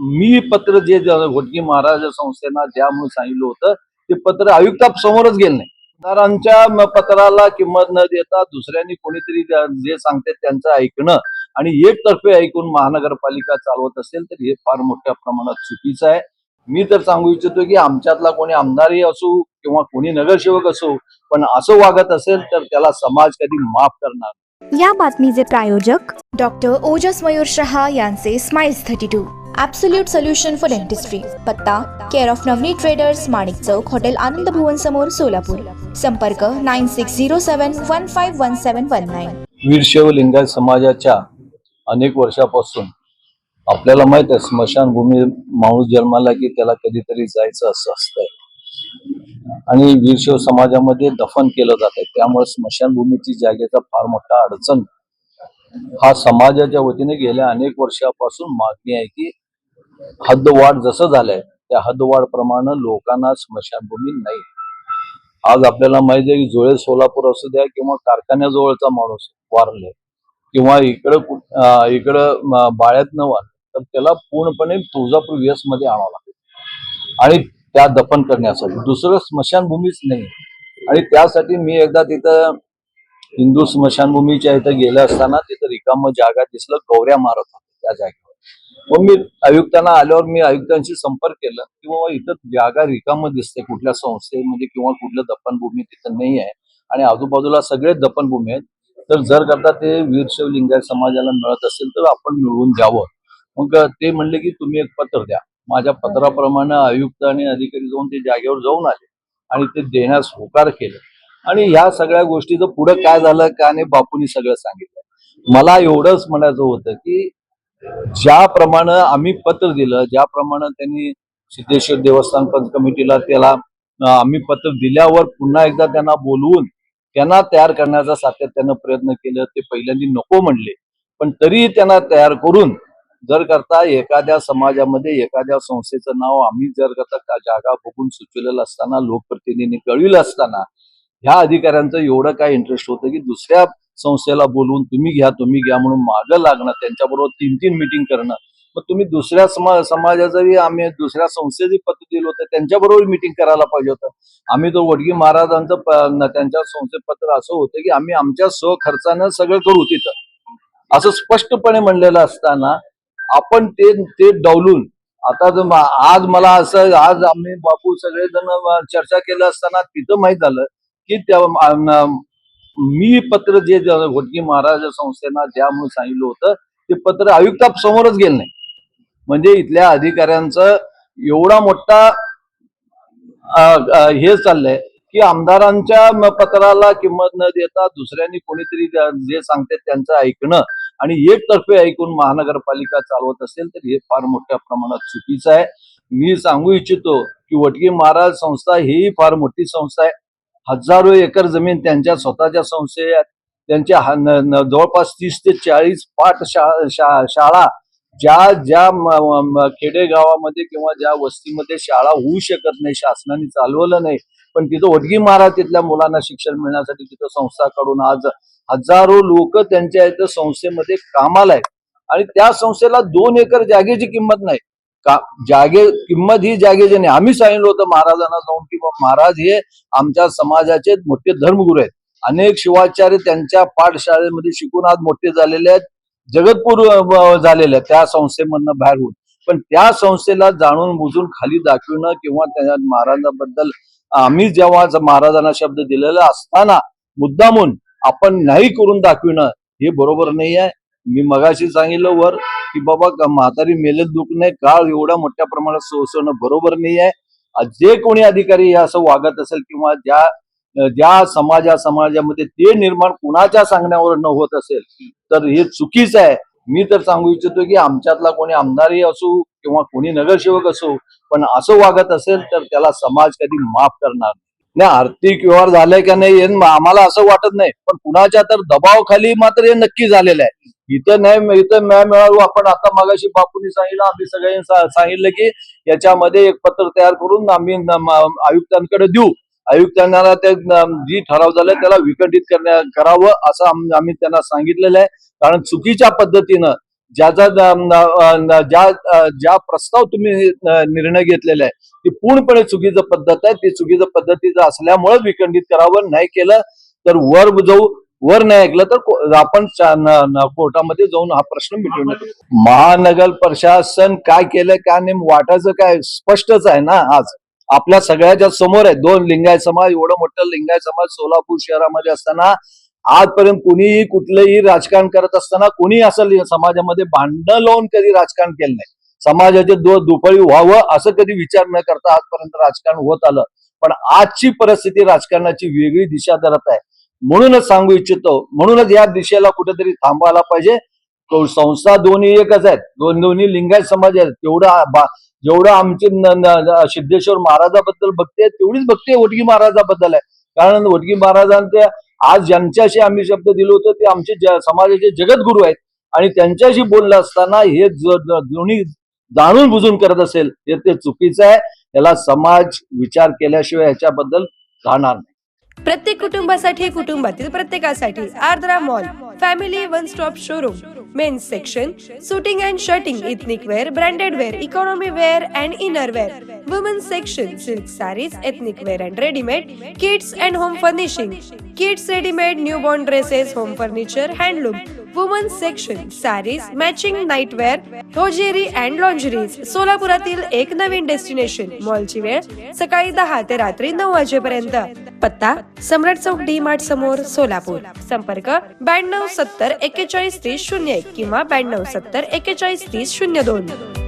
मी पत्र जे घोटकी महाराज संस्थेना द्या म्हणून सांगितलं होतं ते पत्र आयुक्तासमोरच गेलं नाही. आमदारांच्या पत्राला किंमत न देता दुसऱ्यांनी कोणीतरी जे सांगते त्यांचं ऐकणं आणि एकतर्फे ऐकून महानगरपालिका चालवत असेल तर हे फार मोठ्या प्रमाणात चुकीचं आहे. मी तर सांगू इच्छितो की आमच्यातला कोणी आमदारही असो किंवा कोणी नगरसेवक असो, पण असं वागत असेल तर त्याला समाज कधी माफ करणार. या बातमीचे प्रायोजक डॉक्टर ओजस मयूर शहा यांचे smiles 32 absolute solution for dentistry. पत्ता care of Navani traders, Manik Chowk, hotel Anand Bhavan समोर, सोलापूर. संपर्क 9607151719. वीरशैव लिंगायत समाजाच्या अनेक वर्षापासून आपल्याला माहित आहे स्मशानभूमी माणूस जन्माला की त्याला कधीतरी जायचं असं असतंय आणि वीरशैव समाजामध्ये दफन केलं जात आहे. त्यामुळे स्मशानभूमीची जागेचा फार मोठा अडचण हा समाजाच्या वतीने गेल्या अनेक वर्षापासून मागणी आहे की हद्दवाढ जसं झालंय त्या हद्दवाढ प्रमाणे लोकांना स्मशानभूमी नाही. आज आपल्याला माहिती आहे की जोळे सोलापूर असू द्या किंवा कारखान्याजवळचा माणूस वारले किंवा इकडं बाळ्यात न वारले तर त्याला पूर्णपणे तुळजापूर वेस मध्ये आणावं लागेल आणि त्या दफन करण्यासाठी दुसरं स्मशानभूमीच नाही. आणि त्यासाठी मी एकदा तिथं हिंदू स्मशानभूमीच्या इथं गेलं असताना तिथं रिकाम जागा दिसलं, गौऱ्या मारत होते त्या जागेवर. मग मी आयुक्तांना आल्यावर मी आयुक्तांशी संपर्क केला की बाबा इथं जागा रिकाम दिसते, कुठल्या संस्थेमध्ये किंवा कुठल्या दफनभूमी तिथं नाही आहे आणि आजूबाजूला सगळे दफनभूमी आहेत, तर जर करता ते वीरशैव लिंगायत समाजाला मिळत असेल तर आपण मिळवून द्यावं. मग ते म्हणले की तुम्ही एक पत्र द्या. माझ्या पत्राप्रमाणे आयुक्त आणि अधिकारी जाऊन ते जागेवर जाऊन आले आणि ते देण्यास होकार केलं. आणि ह्या सगळ्या गोष्टीचं पुढे काय झालं का नाही बापूंनी सगळं सांगितलं. मला एवढंच म्हणायचं होतं की ज्याप्रमाणे आम्ही पत्र दिलं, ज्याप्रमाणे त्यांनी सिद्धेश्वर देवस्थान पंच कमिटीला त्याला आम्ही पत्र दिल्यावर पुन्हा एकदा त्यांना बोलवून त्यांना तयार करण्याचा सातत्यानं प्रयत्न केलं. ते पहिल्यांदा नको म्हणले, पण तरी त्यांना तयार करून जर करता एखाद्या समाजामध्ये एखाद्या संस्थेचं नाव आम्ही जर करता जागा बघून सुचवलेलं असताना लोकप्रतिनिधींनी कळविलं असताना ह्या अधिकाऱ्यांचं एवढं काय इंटरेस्ट होतं की दुसऱ्या संस्थेला बोलवून तुम्ही घ्या म्हणून मागं लागणं, त्यांच्याबरोबर 3-3 मीटिंग करणं. मग तुम्ही दुसऱ्या समाजाचंही आम्ही दुसऱ्या संस्थेचे पत्र दिलं होतं त्यांच्याबरोबर मीटिंग करायला पाहिजे होतं. आम्ही तो वडगी महाराजांचं त्यांच्या संस्थेत पत्र असं होतं की आम्ही आमच्या स्वखर्चानं सगळं करू तिथं असं स्पष्टपणे म्हणलेलं असताना आपण ते डावलून आता आज मला असं आज आम्ही बापू सगळेजण चर्चा केलं असताना तिथं माहित झालं की त्या मी पत्र जे घोटकी महाराज संस्थेना द्या म्हणून सांगितलं होतं ते पत्र आयुक्तासमोरच गेलं नाही. म्हणजे इथल्या अधिकाऱ्यांचं एवढा मोठा हे चाललंय की आमदारांच्या पत्राला किंमत न देता दुसऱ्यांनी कोणीतरी जे सांगते त्यांचं ऐकणं आणि एकतर्फे ऐकून महानगरपालिका चालवत असेल तर हे फार मोठ्या प्रमाणात चुकीचं आहे. मी सांगू इच्छितो की घोटकी महाराज संस्था ही फार मोठी संस्था आहे. हजारो एकर जमीन त्यांच्या स्वतःच्या संस्थे आहेत. त्यांच्या जवळपास 30 ते 40 शाळा ज्या खेडेगावामध्ये किंवा ज्या वस्तीमध्ये शाळा होऊ शकत नाही, शासनाने चालवलं नाही, पण तिथं घोटकी महाराज तिथल्या मुलांना शिक्षण मिळण्यासाठी तिथं संस्था काढून आज हजारो लोक त्यांच्या इथं संस्थेमध्ये कामाला आहेत. आणि त्या संस्थेला 2 एकर जागेची किंमत नाही. किंमत ही जागेची नाही. आम्ही सांगितलं होतं महाराजांना जाऊन की महाराज हे आमच्या समाजाचे मोठे धर्मगुरू आहेत. अनेक शिवाचार्य त्यांच्या पाठशाळेमध्ये शिकून आज मोठे झालेले आहेत, जगतपूर झालेले आहेत त्या संस्थेमधनं बाहेर होऊन. पण त्या संस्थेला जाणून बुजून खाली दाखवणं किंवा त्या महाराजांबद्दल आम्ही जेव्हा महाराजांना शब्द दिलेला असताना मुद्दामून आपण नाही करून दाखवणं हे बरोबर नाही आहे. मी मगाशी सांगितलं वर की बाबा म्हातारी मेलेत दुःख नाही, काळ एवढ्या मोठ्या प्रमाणात सोसवणं बरोबर नाही आहे. जे कोणी अधिकारी असं वागत असेल किंवा ज्या समाजामध्ये ते निर्माण कुणाच्या सांगण्यावर न होत असेल तर हे चुकीचं आहे. मी तर सांगू इच्छितो की आमच्यातला कोणी आमदारही असो किंवा कोणी नगरसेवक असो, पण असं वागत असेल तर त्याला समाज कधी माफ करणार नाही. आर्थिक व्यवहार झालाय का नाही आम्हाला असं वाटत नाही, पण कुणाच्या तर दबावाखाली मात्र हे नक्की झालेलं आहे. इथं मिळावं. आपण आता मगाशी बापूंनी सांगितलं, आम्ही सगळ्यांनी सांगितलं की याच्यामध्ये एक पत्र तयार करून आम्ही आयुक्तांकडे देऊ. आयुक्तांना ते जी ठराव झालाय त्याला विकटित करावं असं आम्ही त्यांना सांगितलेलं आहे. कारण चुकीच्या पद्धतीनं ज्या प्रस्ताव तुम्ही निर्णय घेतलेला आहे ती पूर्णपणे चुकीचं पद्धत आहे. ती चुकीचं पद्धतीचं असल्यामुळे विखंडित करावं. नाही केलं तर वर नाही ऐकलं तर आपण कोर्टामध्ये जाऊन हा प्रश्न मिटवण्यात येईल. महानगर प्रशासन काय केलंय का नेम वाटायचं काय स्पष्टच आहे ना. आज आपल्या सगळ्याच्या समोर आहे. 2 लिंगायत समाज, एवढं मोठं लिंगायत समाज सोलापूर शहरामध्ये असताना आजपर्यंत कुणीही कुठलंही राजकारण करत असताना कुणी असं समाजामध्ये भांडणं लावून कधी राजकारण केलं नाही. समाजाचे दुफळी व्हावं असं कधी विचार न करता आजपर्यंत राजकारण होत आलं. पण आजची परिस्थिती राजकारणाची वेगळी दिशा धरत आहे. म्हणूनच सांगू इच्छितो, म्हणूनच या दिशेला कुठेतरी थांबायला पाहिजे. संस्था दोन्ही एकच आहेत, दोन्ही लिंगायत समाज आहेत. जेवढं आमचे सिद्धेश्वर महाराजाबद्दल भक्ती आहे तेवढीच भक्ती वडगी महाराजाबद्दल आहे. कारण वडगी महाराजांचे आज ज्यांच्याशी आम्ही शब्द दिलो होतो ते आमचे समाजाचे जगद्गुरू आहेत. आणि त्यांच्याशी बोललं असताना हे दोन्ही जाणून बुजून करत असेल ते चुकीचं आहे. याला समाज विचार केल्याशिवाय ह्याच्याबद्दल राहणार नाही. प्रत्येक कुटुंबासाठी कुटुंबातील प्रत्येकासाठी Ardra mall family one stop showroom. Men's section suiting and shirting, ethnic wear, branded wear, economy wear and inner wear. Women's section silk saris, ethnic wear and readymade, kids and home furnishing, kids readymade, newborn dresses, home furniture, handloom. Women's section saris, matching nightwear, hosiery and lingeries. सोलापुरातील एक नवीन destination. मॉलची वेळ सकाळी 10 ते रात्री 9 वाजेपर्यंत. पत्ता सम्राट चौक डी मार्ट समोर, सोलापूर. संपर्क 92 70 41 30 01 किंवा 92 70 41 30 02.